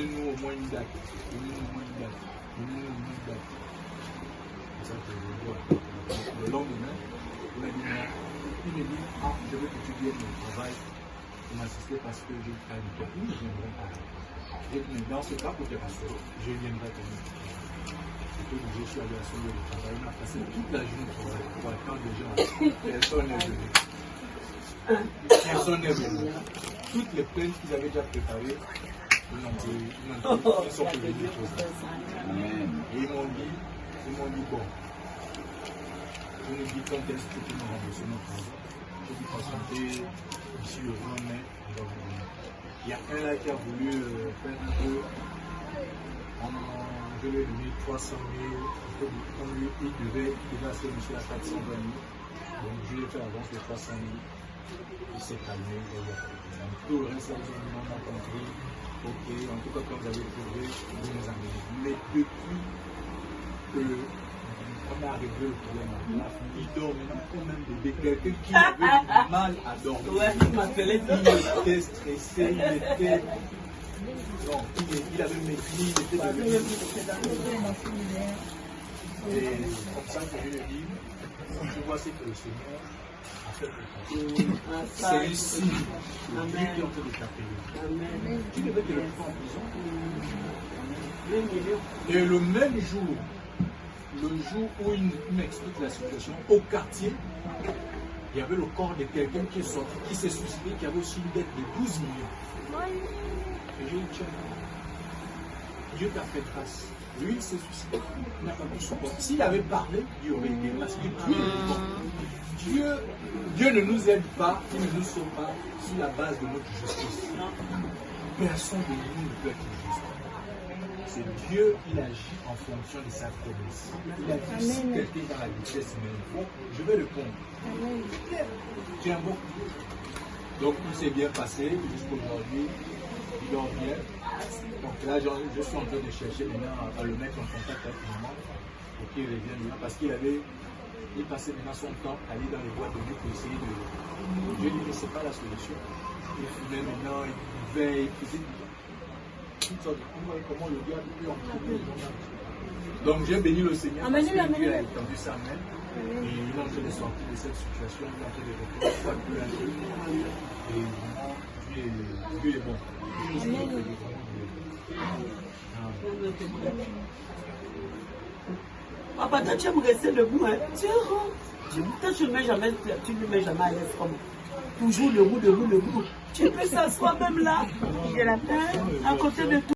donnez-nous au moins une date. Donnez-nous au moins une date. Donnez-nous au moins une date. C'est ça que je vois. Le lendemain, il m'a dit, il me dit, ah, je veux que tu viennes au travail pour m'assister parce que j'ai pas de toi. Ils ne viendront pas. Et dans ce cas, pour tes pasteurs, je viendrai te dire. Je suis allé à son lieu de travail, on a passé toute la journée au travail pour attendre les gens. Personne n'est venu. Personne n'est venu. Toutes les plaintes qu'ils avaient déjà préparées, ils sont venus pour ça. Et ils m'ont dit, bon, je me dis quand est-ce que tu m'as remboursé notre argent. Je dis patienter d'ici le 20 mai, on va vous donner. Il y a un là qui a voulu faire un peu. Je lui ai donné 300 000. Il devait acheter monsieur à 420 000. Donc je lui ai fait l'avance de 300 000. Il s'est calmé. Donc tout le reste, on a compris. Ok, en tout cas, quand vous avez trouvé, vous nous amenez. Mais depuis qu'on a réglé le problème, il dort maintenant comme un bébé. Quelqu'un qui avait du mal à dormir. Il était stressé, il était. Non, il avait maîtrisé, il était devenu. Et comme ça que je le dis, je vois ce que le Seigneur a fait pour toi. C'est ici, le Dieu qui est en train de t'appeler. Tu devais te le prendre en prison. Et le même jour, où il m'explique la situation, au quartier, il y avait le corps de quelqu'un qui est sorti, qui s'est suicidé, qui avait aussi une dette de 12 millions. Et j'ai dit, tiens, Dieu t'a fait grâce. Lui, il s'est suicidé. Il n'a pas pu supporter. S'il avait parlé, Dieu aurait été. Parce que Dieu ne nous aide pas, il ne nous sauve pas sur la base de notre justice. Personne de nous ne peut être juste. C'est Dieu, il agit en fonction de sa promesse. Il a dit, si quelqu'un est dans la vitesse même, je vais répondre. Tiens bon. Donc, tout s'est bien passé jusqu'aujourd'hui. Il dort bien. Donc là, je suis en train de chercher maintenant à le mettre en contact avec maman pour qu'il revienne maintenant parce qu'il passait maintenant son temps à aller dans les boîtes de nuit pour essayer de. Je lui ai dit, mais ce n'est pas la solution. Il fumait maintenant, il buvait, il faisait toutes sortes de choses. Comment le diable peut en trouver. Donc j'ai béni le Seigneur parce que Dieu a étendu sa main et il est en train de sortir de cette situation, il est en train de reprendre peu à peu. Et vraiment, Dieu est bon. Papa, toi tu aimes rester debout, hein? Toi tu ne mets jamais à l'aise comme toujours debout. Tu peux s'asseoir même là, à côté de toi.